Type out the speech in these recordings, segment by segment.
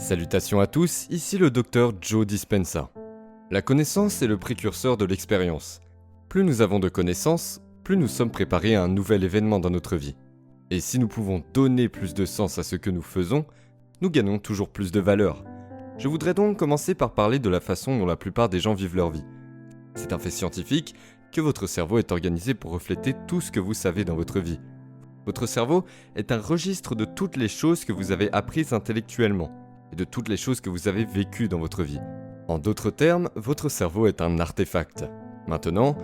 Salutations à tous, ici le docteur Joe Dispenza. La connaissance est le précurseur de l'expérience. Plus nous avons de connaissances, plus nous sommes préparés à un nouvel événement dans notre vie. Et si nous pouvons donner plus de sens à ce que nous faisons, nous gagnons toujours plus de valeur. Je voudrais donc commencer par parler de la façon dont la plupart des gens vivent leur vie. C'est un fait scientifique que votre cerveau est organisé pour refléter tout ce que vous savez dans votre vie. Votre cerveau est un registre de toutes les choses que vous avez apprises intellectuellement et de toutes les choses que vous avez vécues dans votre vie. En d'autres termes, votre cerveau est un artefact. Maintenant,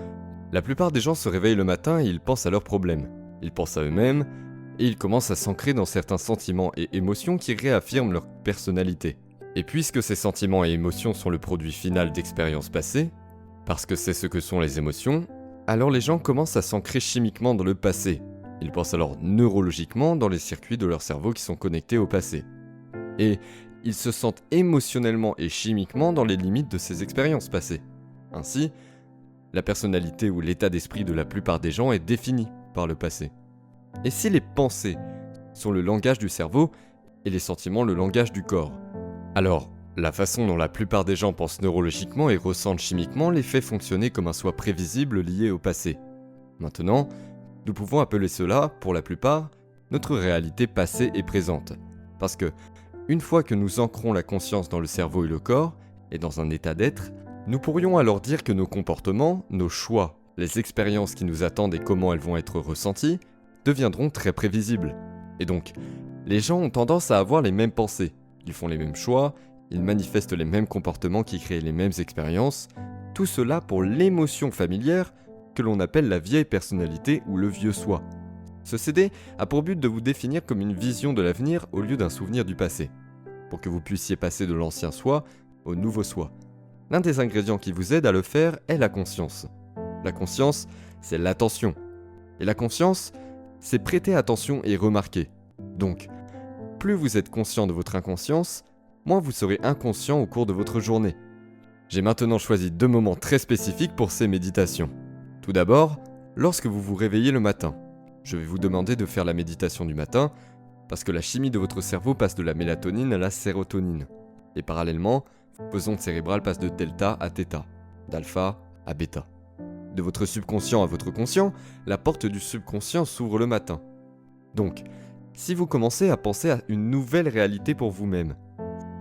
la plupart des gens se réveillent le matin et ils pensent à leurs problèmes. Ils pensent à eux-mêmes et ils commencent à s'ancrer dans certains sentiments et émotions qui réaffirment leur personnalité. Et puisque ces sentiments et émotions sont le produit final d'expériences passées, parce que c'est ce que sont les émotions, alors les gens commencent à s'ancrer chimiquement dans le passé. Ils pensent alors neurologiquement dans les circuits de leur cerveau qui sont connectés au passé. Et ils se sentent émotionnellement et chimiquement dans les limites de ces expériences passées. Ainsi, la personnalité ou l'état d'esprit de la plupart des gens est défini par le passé. Et si les pensées sont le langage du cerveau et les sentiments le langage du corps, alors la façon dont la plupart des gens pensent neurologiquement et ressentent chimiquement les fait fonctionner comme un soi prévisible lié au passé. Maintenant, nous pouvons appeler cela, pour la plupart, notre réalité passée et présente. Parce que, une fois que nous ancrons la conscience dans le cerveau et le corps, et dans un état d'être, nous pourrions alors dire que nos comportements, nos choix, les expériences qui nous attendent et comment elles vont être ressenties, deviendront très prévisibles. Et donc, les gens ont tendance à avoir les mêmes pensées, ils font les mêmes choix, ils manifestent les mêmes comportements qui créent les mêmes expériences, tout cela pour l'émotion familière que l'on appelle la vieille personnalité ou le vieux soi. Ce CD a pour but de vous définir comme une vision de l'avenir au lieu d'un souvenir du passé, pour que vous puissiez passer de l'ancien soi au nouveau soi. L'un des ingrédients qui vous aide à le faire est la conscience. La conscience, c'est l'attention. Et la conscience, c'est prêter attention et remarquer. Donc, plus vous êtes conscient de votre inconscience, moins vous serez inconscient au cours de votre journée. J'ai maintenant choisi 2 moments très spécifiques pour ces méditations. Tout d'abord, lorsque vous vous réveillez le matin. Je vais vous demander de faire la méditation du matin parce que la chimie de votre cerveau passe de la mélatonine à la sérotonine. Et parallèlement, vos ondes cérébrales passent de delta à theta, d'alpha à bêta. De votre subconscient à votre conscient, la porte du subconscient s'ouvre le matin. Donc, si vous commencez à penser à une nouvelle réalité pour vous-même,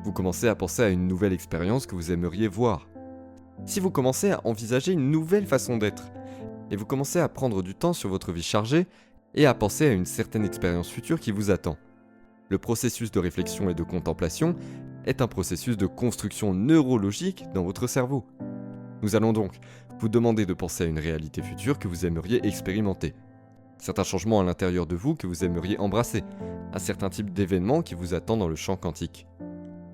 vous commencez à penser à une nouvelle expérience que vous aimeriez voir. Si vous commencez à envisager une nouvelle façon d'être, et vous commencez à prendre du temps sur votre vie chargée et à penser à une certaine expérience future qui vous attend. Le processus de réflexion et de contemplation est un processus de construction neurologique dans votre cerveau. Nous allons donc vous demander de penser à une réalité future que vous aimeriez expérimenter, certains changements à l'intérieur de vous que vous aimeriez embrasser, un certain type d'événement qui vous attend dans le champ quantique.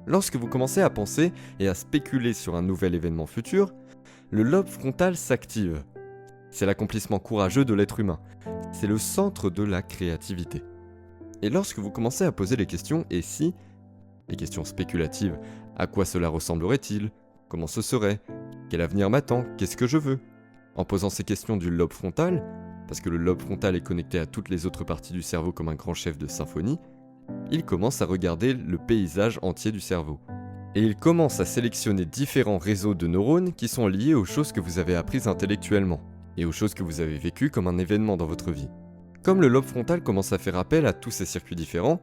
Lorsque vous commencez à penser et à spéculer sur un nouvel événement futur, le lobe frontal s'active. C'est l'accomplissement courageux de l'être humain. C'est le centre de la créativité. Et lorsque vous commencez à poser les questions « et si ?», les questions spéculatives « à quoi cela ressemblerait-il ? Comment ce serait ? Quel avenir m'attend ? Qu'est-ce que je veux ?» En posant ces questions du lobe frontal, parce que le lobe frontal est connecté à toutes les autres parties du cerveau comme un grand chef de symphonie, il commence à regarder le paysage entier du cerveau. Et il commence à sélectionner différents réseaux de neurones qui sont liés aux choses que vous avez apprises intellectuellement et aux choses que vous avez vécues comme un événement dans votre vie. Comme le lobe frontal commence à faire appel à tous ces circuits différents,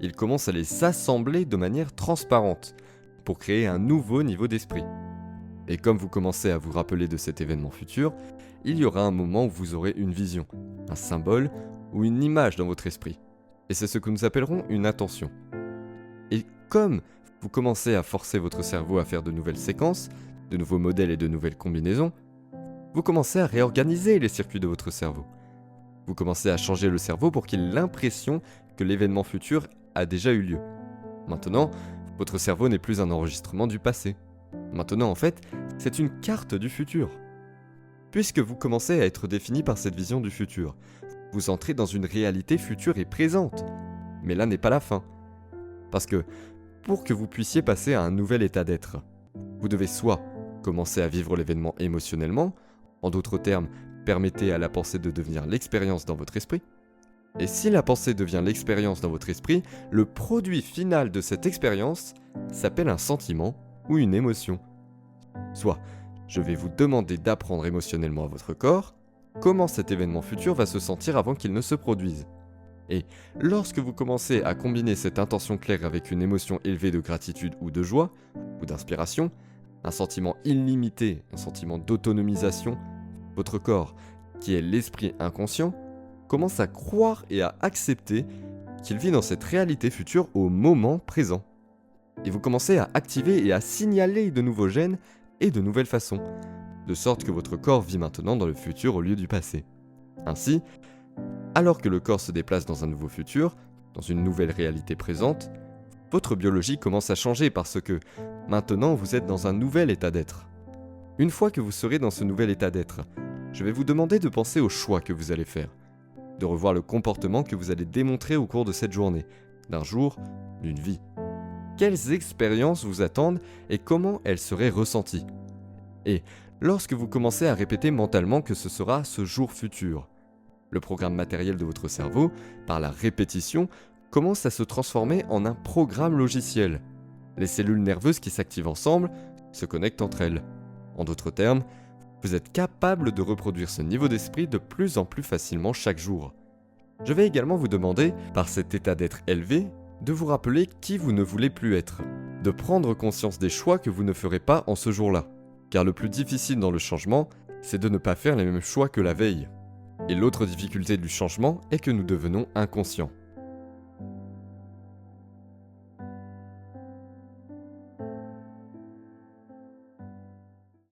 il commence à les assembler de manière transparente pour créer un nouveau niveau d'esprit. Et comme vous commencez à vous rappeler de cet événement futur, il y aura un moment où vous aurez une vision, un symbole ou une image dans votre esprit. Et c'est ce que nous appellerons une intention. Et comme vous commencez à forcer votre cerveau à faire de nouvelles séquences, de nouveaux modèles et de nouvelles combinaisons, vous commencez à réorganiser les circuits de votre cerveau. Vous commencez à changer le cerveau pour qu'il ait l'impression que l'événement futur a déjà eu lieu. Maintenant, votre cerveau n'est plus un enregistrement du passé. Maintenant, en fait, c'est une carte du futur. Puisque vous commencez à être défini par cette vision du futur, vous entrez dans une réalité future et présente. Mais là n'est pas la fin. Parce que, pour que vous puissiez passer à un nouvel état d'être, vous devez soit commencer à vivre l'événement émotionnellement, en d'autres termes, permettez à la pensée de devenir l'expérience dans votre esprit, Et si la pensée devient l'expérience dans votre esprit, le produit final de cette expérience s'appelle un sentiment ou une émotion. Soit, je vais vous demander d'apprendre émotionnellement à votre corps comment cet événement futur va se sentir avant qu'il ne se produise. Et lorsque vous commencez à combiner cette intention claire avec une émotion élevée de gratitude ou de joie, ou d'inspiration, un sentiment illimité, un sentiment d'autonomisation, votre corps, qui est l'esprit inconscient, commence à croire et à accepter qu'il vit dans cette réalité future au moment présent. Et vous commencez à activer et à signaler de nouveaux gènes et de nouvelles façons, de sorte que votre corps vit maintenant dans le futur au lieu du passé. Ainsi, alors que le corps se déplace dans un nouveau futur, dans une nouvelle réalité présente, votre biologie commence à changer parce que maintenant vous êtes dans un nouvel état d'être. Une fois que vous serez dans ce nouvel état d'être, je vais vous demander de penser aux choix que vous allez faire, de revoir le comportement que vous allez démontrer au cours de cette journée, d'un jour, d'une vie. Quelles expériences vous attendent et comment elles seraient ressenties. Et lorsque vous commencez à répéter mentalement que ce sera ce jour futur, le programme matériel de votre cerveau, par la répétition, commence à se transformer en un programme logiciel. Les cellules nerveuses qui s'activent ensemble se connectent entre elles. En d'autres termes, vous êtes capable de reproduire ce niveau d'esprit de plus en plus facilement chaque jour. Je vais également vous demander, par cet état d'être élevé, de vous rappeler qui vous ne voulez plus être, de prendre conscience des choix que vous ne ferez pas en ce jour-là. Car le plus difficile dans le changement, c'est de ne pas faire les mêmes choix que la veille. Et l'autre difficulté du changement est que nous devenons inconscients.